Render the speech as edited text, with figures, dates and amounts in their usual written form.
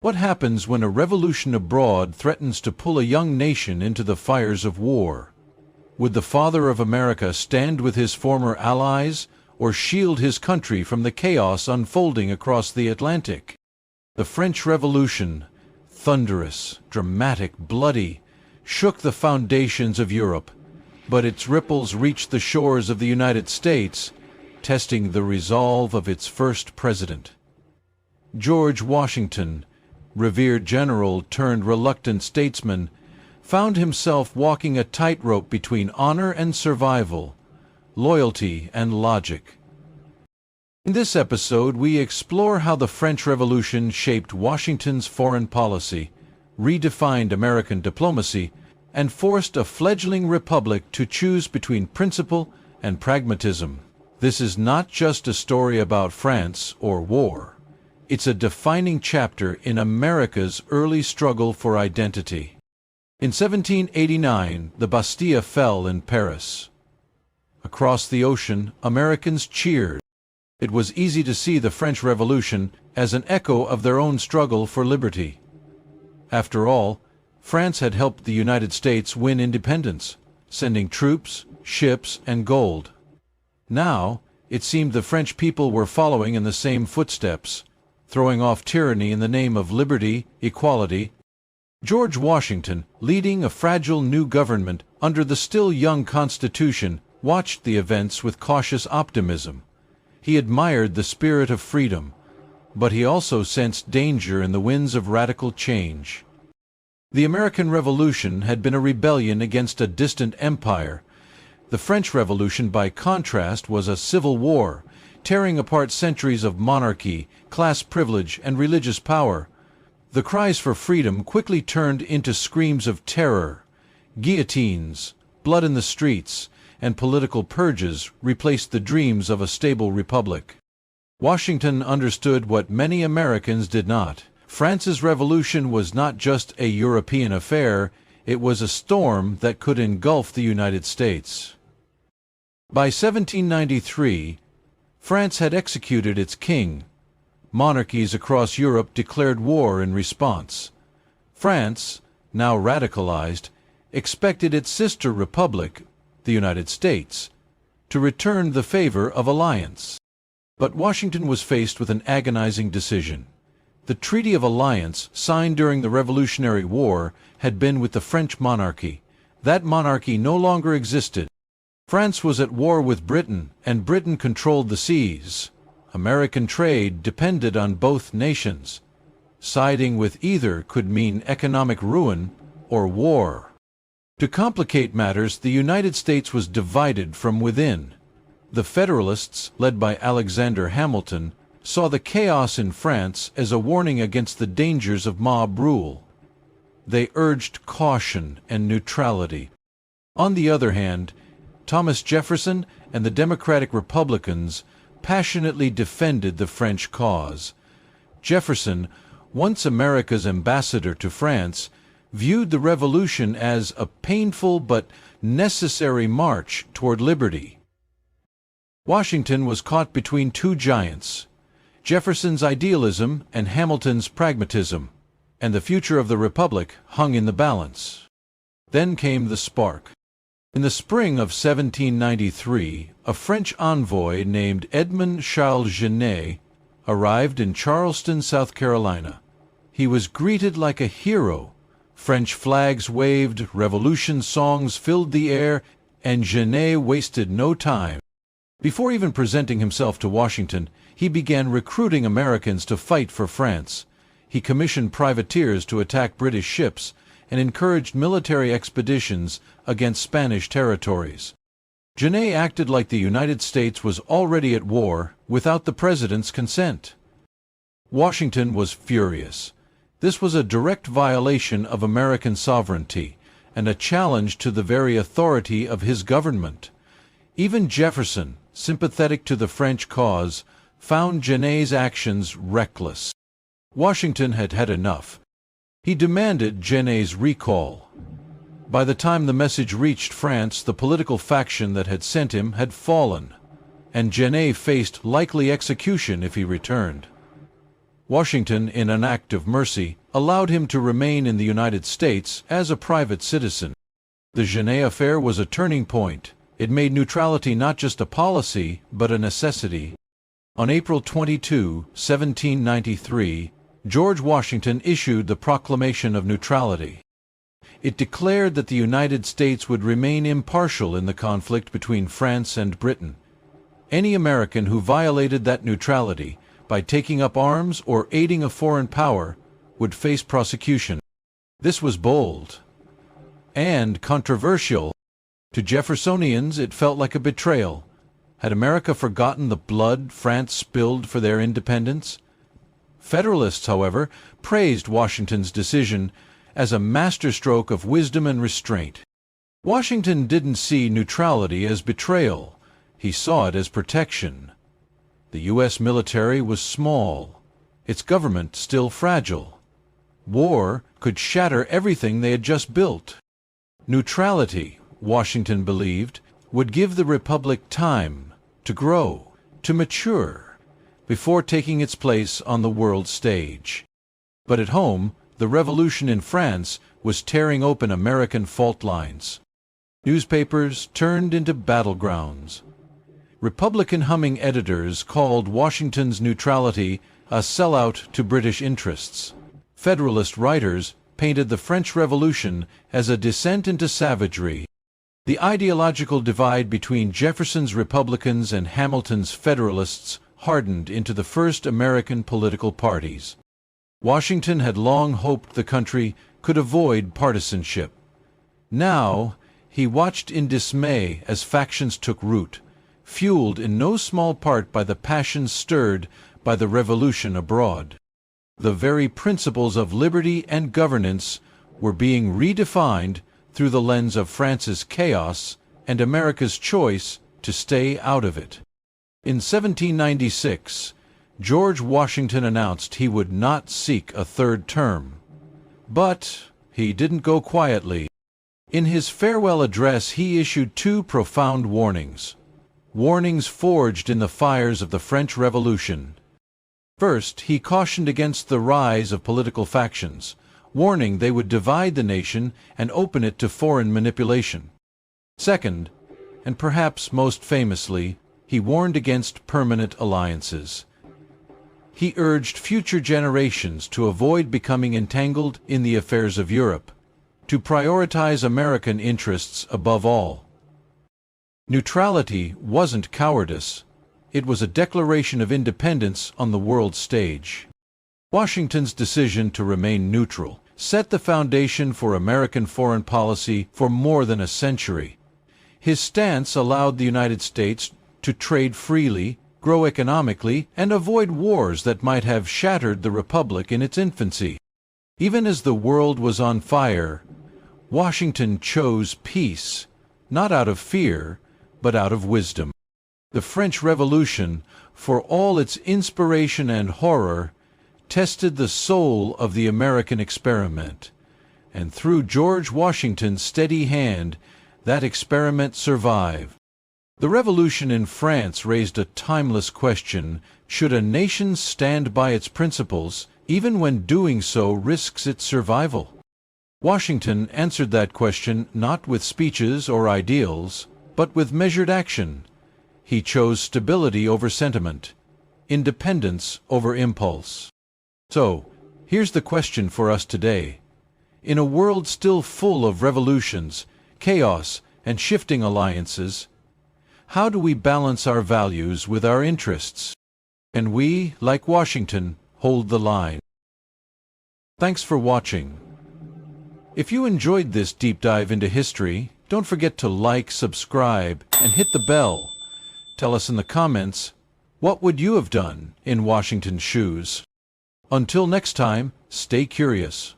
What happens when a revolution abroad threatens to pull a young nation into the fires of war? Would the father of America stand with his former allies, or shield his country from the chaos unfolding across the Atlantic? The French Revolution, thunderous, dramatic, bloody, shook the foundations of Europe, but its ripples reached the shores of the United States, testing the resolve of its first president. George Washington, revered general turned reluctant statesman, found himself walking a tightrope between honor and survival, loyalty and logic. In this episode, we explore how the French Revolution shaped Washington's foreign policy, redefined American diplomacy, and forced a fledgling republic to choose between principle and pragmatism. This is not just a story about France or war. It's a defining chapter in America's early struggle for identity. In 1789, the Bastille fell in Paris. Across the ocean, Americans cheered. It was easy to see the French Revolution as an echo of their own struggle for liberty. After all, France had helped the United States win independence, sending troops, ships, and gold. Now, it seemed the French people were following in the same footsteps, throwing off tyranny in the name of liberty, equality. George Washington, leading a fragile new government under the still young Constitution, watched the events with cautious optimism. He admired the spirit of freedom, but he also sensed danger in the winds of radical change. The American Revolution had been a rebellion against a distant empire. The French Revolution, by contrast, was a civil war, tearing apart centuries of monarchy, class privilege, and religious power. The cries for freedom quickly turned into screams of terror. Guillotines, blood in the streets, and political purges replaced the dreams of a stable republic. Washington understood what many Americans did not. France's revolution was not just a European affair, it was a storm that could engulf the United States. By 1793, France had executed its king. Monarchies across Europe declared war in response. France, now radicalized, expected its sister republic, the United States, to return the favor of alliance. But Washington was faced with an agonizing decision. The Treaty of Alliance, signed during the Revolutionary War, had been with the French monarchy. That monarchy no longer existed. France was at war with Britain, and Britain controlled the seas. American trade depended on both nations. Siding with either could mean economic ruin or war. To complicate matters, the United States was divided from within. The Federalists, led by Alexander Hamilton, saw the chaos in France as a warning against the dangers of mob rule. They urged caution and neutrality. On the other hand, Thomas Jefferson and the Democratic Republicans passionately defended the French cause. Jefferson, once America's ambassador to France, viewed the revolution as a painful but necessary march toward liberty. Washington was caught between two giants, Jefferson's idealism and Hamilton's pragmatism, and the future of the Republic hung in the balance. Then came the spark. In the spring of 1793, a French envoy named Edmund Genet arrived in Charleston, South Carolina. He was greeted like a hero. French flags waved, revolution songs filled the air, and Genet wasted no time. Before even presenting himself to Washington, he began recruiting Americans to fight for France. He commissioned privateers to attack British ships and encouraged military expeditions against Spanish territories. Genet acted like the United States was already at war without the president's consent. Washington was furious. This was a direct violation of American sovereignty and a challenge to the very authority of his government. Even Jefferson, sympathetic to the French cause, found Genet's actions reckless. Washington had had enough. He demanded Genet's recall. By the time the message reached France, the political faction that had sent him had fallen, and Genet faced likely execution if he returned. Washington, in an act of mercy, allowed him to remain in the United States as a private citizen. The Genet affair was a turning point. It made neutrality not just a policy, but a necessity. On April 22, 1793, George Washington issued the Proclamation of Neutrality. It declared that the United States would remain impartial in the conflict between France and Britain. Any American who violated that neutrality by taking up arms or aiding a foreign power would face prosecution. This was bold and controversial. To Jeffersonians, it felt like a betrayal. Had America forgotten the blood France spilled for their independence? Federalists, however, praised Washington's decision as a masterstroke of wisdom and restraint. Washington didn't see neutrality as betrayal. He saw it as protection. The U.S. military was small, its government still fragile. War could shatter everything they had just built. Neutrality, Washington believed, would give the Republic time to grow, to mature, before taking its place on the world stage. But at home, the revolution in France was tearing open American fault lines. Newspapers turned into battlegrounds. Republican-humming editors called Washington's neutrality a sellout to British interests. Federalist writers painted the French Revolution as a descent into savagery. The ideological divide between Jefferson's Republicans and Hamilton's Federalists hardened into the first American political parties. Washington had long hoped the country could avoid partisanship. Now, he watched in dismay as factions took root, fueled in no small part by the passions stirred by the revolution abroad. The very principles of liberty and governance were being redefined through the lens of France's chaos and America's choice to stay out of it. In 1796, George Washington announced he would not seek a third term. But he didn't go quietly. In his farewell address, he issued two profound warnings. Warnings forged in the fires of the French Revolution. First, he cautioned against the rise of political factions, warning they would divide the nation and open it to foreign manipulation. Second, and perhaps most famously, he warned against permanent alliances. He urged future generations to avoid becoming entangled in the affairs of Europe, to prioritize American interests above all. Neutrality wasn't cowardice. It was a declaration of independence on the world stage. Washington's decision to remain neutral set the foundation for American foreign policy for more than a century. His stance allowed the United States to trade freely, grow economically, and avoid wars that might have shattered the Republic in its infancy. Even as the world was on fire, Washington chose peace, not out of fear, but out of wisdom. The French Revolution, for all its inspiration and horror, tested the soul of the American experiment, and through George Washington's steady hand, that experiment survived. The revolution in France raised a timeless question: should a nation stand by its principles, even when doing so risks its survival? Washington answered that question not with speeches or ideals, but with measured action. He chose stability over sentiment, independence over impulse. So, here's the question for us today. In a world still full of revolutions, chaos, and shifting alliances, how do we balance our values with our interests? Can we, like Washington, hold the line? Thanks for watching. If you enjoyed this deep dive into history, don't forget to like, subscribe, and hit the bell. Tell us in the comments, what would you have done in Washington's shoes? Until next time, stay curious.